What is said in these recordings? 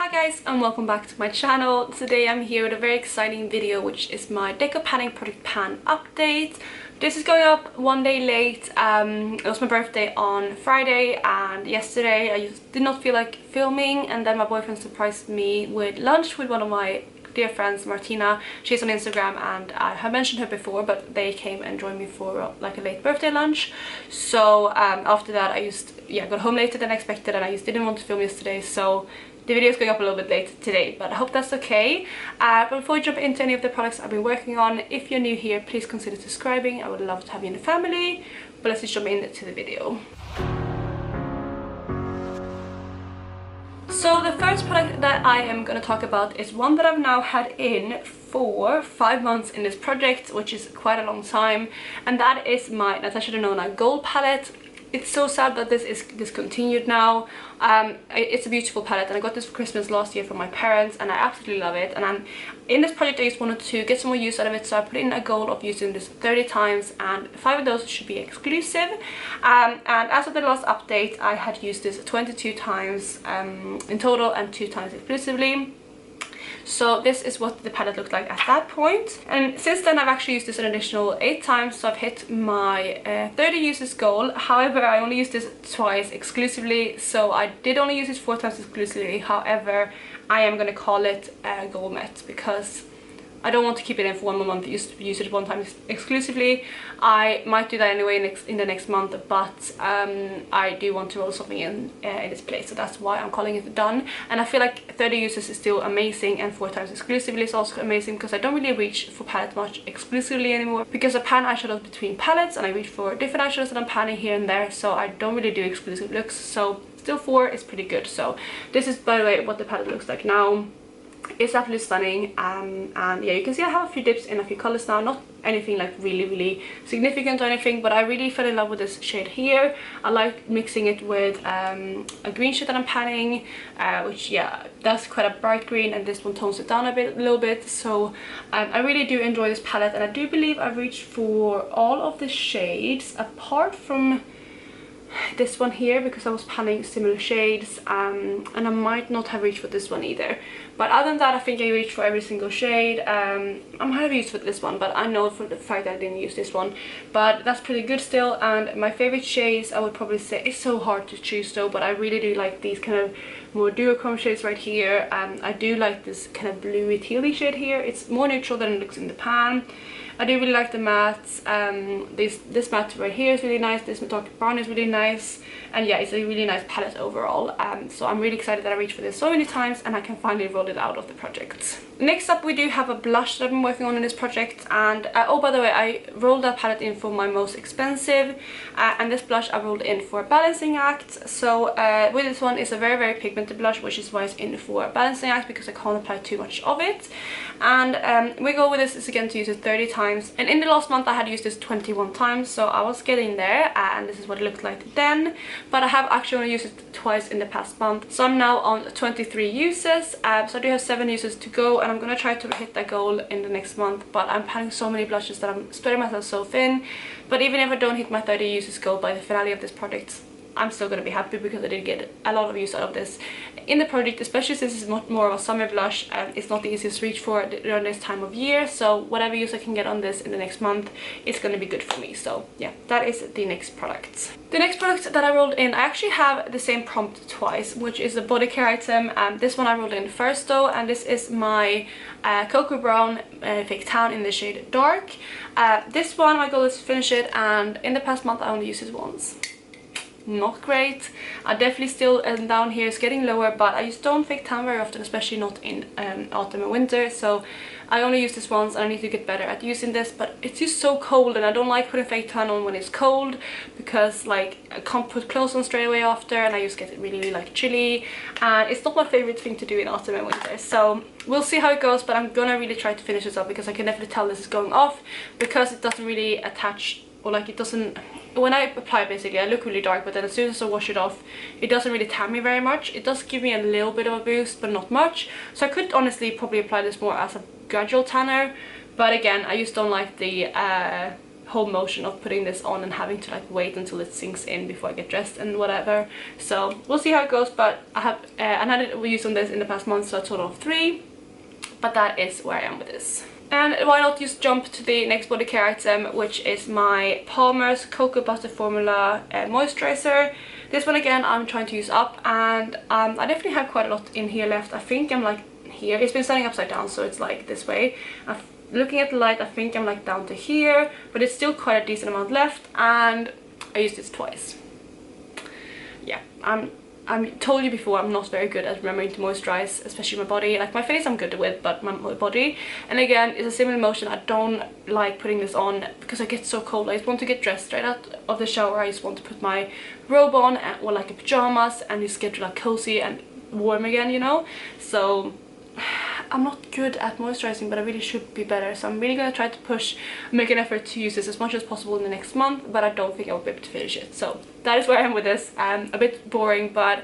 Hi guys and welcome back to my channel. Today I'm here with a very exciting video, which is my Deco Panning Project Pan update. This is going up one day late. It was my birthday on Friday and yesterday I just did not feel like filming, and then my boyfriend surprised me with lunch with one of my dear friends, Martina. She's on Instagram and I have mentioned her before, but they came and joined me for like a late birthday lunch. So after that I got home later than expected and I just didn't want to film yesterday, so the video is going up a little bit late today, but I hope that's okay. But before we jump into any of the products I've been working on, if you're new here, please consider subscribing. I would love to have you in the family. But let's just jump into the video. So the first product that I am going to talk about is one that I've now had in for 5 months in this project, which is quite a long time, and that is my Natasha Denona Gold palette. It's so sad that this is discontinued now. It's a beautiful palette and I got this for Christmas last year from my parents and I absolutely love it. And in this project I just wanted to get some more use out of it, so I put in a goal of using this 30 times and 5 of those should be exclusive. And as of the last update I had used this 22 times in total and 2 times exclusively. So this is what the palette looked like at that point, and since then I've actually used this an additional 8 times, so I've hit my 30 uses goal. However, I only used this twice exclusively, so I did only use this 4 times exclusively. However, I am going to call it goal met because I don't want to keep it in for 1 more month, use it 1 time exclusively. I might do that anyway in the next month, but I do want to roll something in its place, so that's why I'm calling it done. And I feel like 30 uses is still amazing, and 4 times exclusively is also amazing because I don't really reach for palette much exclusively anymore, because I pan eyeshadows between palettes and I reach for different eyeshadows that I'm panning here and there, so I don't really do exclusive looks. So still 4 is pretty good. So this is, by the way, what the palette looks like now. It's absolutely stunning, and yeah, you can see I have a few dips in a few colors now, not anything like really significant or anything, but I really fell in love with this shade here. I like mixing it with a green shade that I'm panning, which, yeah, that's quite a bright green, and this one tones it down a little bit. So I really do enjoy this palette, and I do believe I've reached for all of the shades apart from this one here, because I was panning similar shades, and I might not have reached for this one either. But other than that, I think I reached for every single shade. I might have used for this one, but I know for the fact that I didn't use this one. But that's pretty good still. And my favorite shades, I would probably say, it's so hard to choose though, but I really do like these kind of more duochrome shades right here. I do like this kind of bluey tealy shade here. It's more neutral than it looks in the pan. I do really like the mattes. This matte right here is really nice. This dark brown is really nice, and yeah, it's a really nice palette overall. So I'm really excited that I reached for this so many times and I can finally roll it out of the project. Next up, we do have a blush that I've been working on in this project, and oh, by the way, I rolled that palette in for my most expensive, and this blush I rolled in for a balancing act. So with this one, it's a very pigmented blush, which is why it's in for a balancing act, because I can't apply too much of it. And we go with this is again to use it 30 times, and in the last month I had used this 21 times, so I was getting there, and this is what it looked like then. But I have actually only used it twice in the past month, so I'm now on 23 uses. So I do have 7 uses to go, and I'm gonna try to hit that goal in the next month. But I'm panning so many blushes that I'm spreading myself so thin. But even if I don't hit my 30 uses goal by the finale of this project, I'm still gonna be happy, because I did get a lot of use out of this in the project, especially since it's more of a summer blush, and it's not the easiest to reach for around this time of year. So whatever use I can get on this in the next month, it's gonna be good for me. So yeah, that is the next product. The next product that I rolled in, I actually have the same prompt twice, which is a body care item. This one I rolled in first though, and this is my Cocoa Brown Fake Tan in the shade Dark. This one, my goal is to finish it, and in the past month I only used it once. Not great. I definitely still down here is getting lower, but I just don't fake tan very often, especially not in autumn and winter. So I only use this once, and I need to get better at using this. But it's just so cold, and I don't like putting fake tan on when it's cold, because like I can't put clothes on straight away after, and I just get really like chilly, and it's not my favorite thing to do in autumn and winter. So we'll see how it goes, but I'm gonna really try to finish this up, because I can definitely tell this is going off, because it doesn't really attach, or like it doesn't, when I apply, basically I look really dark, but then as soon as I wash it off, it doesn't really tan me very much. It does give me a little bit of a boost, but not much. So I could honestly probably apply this more as a gradual tanner, but again, I just don't like the whole motion of putting this on and having to like wait until it sinks in before I get dressed and whatever. So we'll see how it goes, but I have another use on this in the past month, so a total of 3, but that is where I am with this. And why not just jump to the next body care item, which is my Palmer's Cocoa Butter Formula Moisturizer. This one again I'm trying to use up, and I definitely have quite a lot in here left. I think I'm like here. It's been standing upside down, so it's like this way. Looking at the light, I think I'm like down to here, but it's still quite a decent amount left, and I used this twice. Yeah, I told you before, I'm not very good at remembering to moisturize, especially my body. Like my face I'm good with, but my body. And again, it's a similar motion. I don't like putting this on because I get so cold. I just want to get dressed straight out of the shower. I just want to put my robe on or like a pajamas and just get like cozy and warm again, you know. So I'm not good at moisturizing, but I really should be better. So I'm really gonna try to make an effort to use this as much as possible in the next month, but I don't think I will be able to finish it. So that is where I am with this. A bit boring, but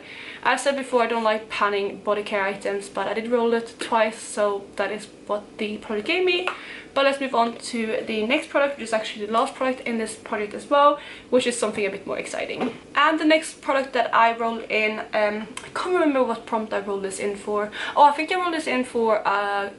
as I said before, I don't like panning body care items, but I did roll it twice, so that is what the product gave me. But let's move on to the next product, which is actually the last product in this project as well, which is something a bit more exciting. And the next product that I rolled in, I can't remember what prompt I rolled this in for. Oh, I think I rolled this in for a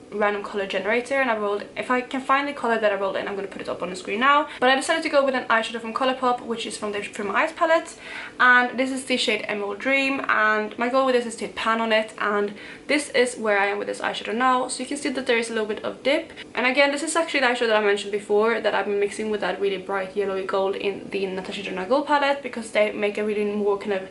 random color generator, and I rolled, if I can find the color that I rolled in, I'm going to put it up on the screen now. But I decided to go with an eyeshadow from Colourpop, which is from the From My Eyes palette, and this is the shade Emerald Dream, and my goal with this is to hit pan on it, and this is where I am with this eyeshadow now. So you can see that there is a little bit of dip, and again, this is actually the eyeshadow that I mentioned before that I've been mixing with that really bright yellowy gold in the Natasha Denona Gold palette, because they make a really more kind of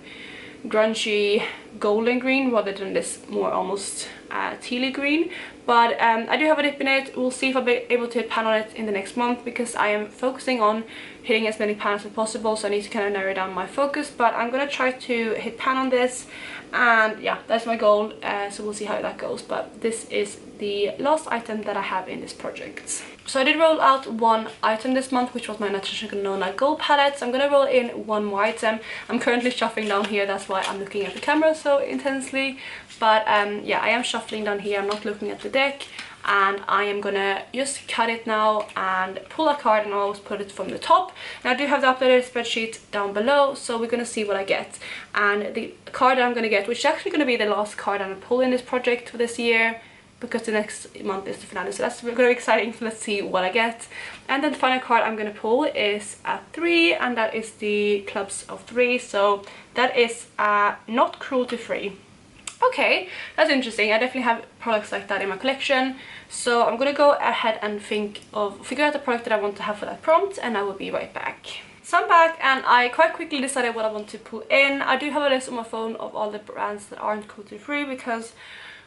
grungy golden green rather than this more almost tealy green. But I do have a dip in it. We'll see if I'll be able to hit pan on it in the next month, because I am focusing on hitting as many pans as possible, so I need to kind of narrow down my focus. But I'm gonna try to hit pan on this, and yeah, that's my goal. So we'll see how that goes. But this is the last item that I have in this project. So I did roll out one item this month, which was my Natasha Denona Gold palette. So I'm gonna roll in one more item. I'm currently shuffling down here, that's why I'm looking at the camera so intensely. But yeah, I am shuffling down here, I'm not looking at the deck, and I am gonna just cut it now and pull a card, and I'll always put it from the top. And I do have the updated spreadsheet down below, so we're gonna see what I get. And the card that I'm gonna get, which is actually gonna be the last card I'm gonna pull in this project for this year, because the next month is the finale, so that's gonna be exciting. So let's see what I get. And then the final card I'm gonna pull is a 3, and that is the Clubs of 3. So that is not cruelty free. Okay, that's interesting. I definitely have products like that in my collection, so I'm gonna go ahead and figure out the product that I want to have for that prompt, and I will be right back. So I'm back, and I quite quickly decided what I want to pull in. I do have a list on my phone of all the brands that aren't cruelty free, because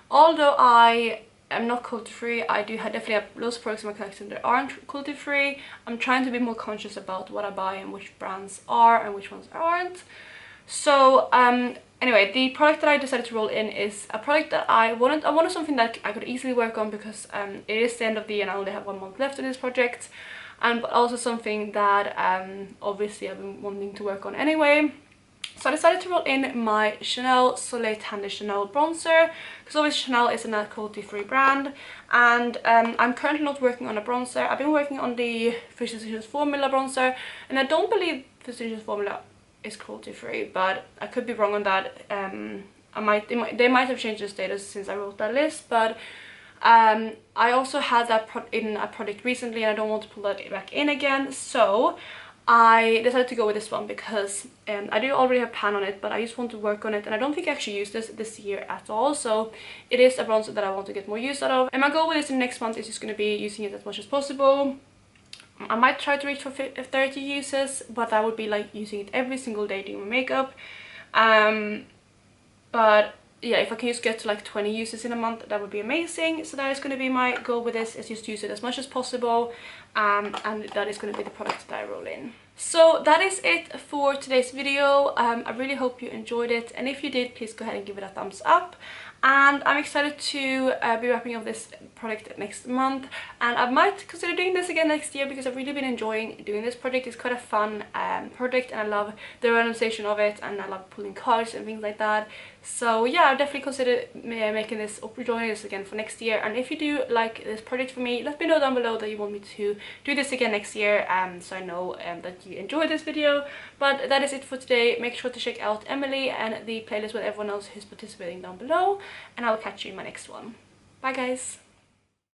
although I am not cruelty free, I do definitely have loads of products in my collection that aren't cruelty free. I'm trying to be more conscious about what I buy and which brands are and which ones aren't. So anyway, the product that I decided to roll in is a product that I wanted something that I could easily work on, because it is the end of the year and I only have 1 month left in this project, and but also something that obviously I've been wanting to work on anyway. So I decided to roll in my Chanel Soleil Tender Chanel bronzer, because obviously Chanel is a cruelty free brand, and I'm currently not working on a bronzer. I've been working on the Physicians Formula bronzer, and I don't believe Physicians Formula is cruelty free, but I could be wrong on that. They might have changed the status since I wrote that list, but I also had that in a project recently, and I don't want to pull that back in again, so I decided to go with this one because I do already have pan on it, but I just want to work on it, and I don't think I actually used this year at all, so it is a bronzer that I want to get more use out of. And my goal with this in next month is just going to be using it as much as possible. I might try to reach for 30 uses, but that would be like using it every single day doing my makeup. But yeah, if I can just get to like 20 uses in a month, that would be amazing. So that is going to be my goal with this, is just use it as much as possible, and that is going to be the product that I roll in. So that is it for today's video. I really hope you enjoyed it, and if you did, please go ahead and give it a thumbs up. And I'm excited to be wrapping up this project next month, and I might consider doing this again next year, because I've really been enjoying doing this project. It's quite a fun project, and I love the randomization of it, and I love pulling cards and things like that. So yeah, I'll definitely consider making this or joining this again for next year. And if you do like this project for me, let me know down below that you want me to do this again next year, so I know that you enjoyed this video. But that is it for today. Make sure to check out Emily and the playlist with everyone else who's participating down below, and I'll catch you in my next one. Bye guys!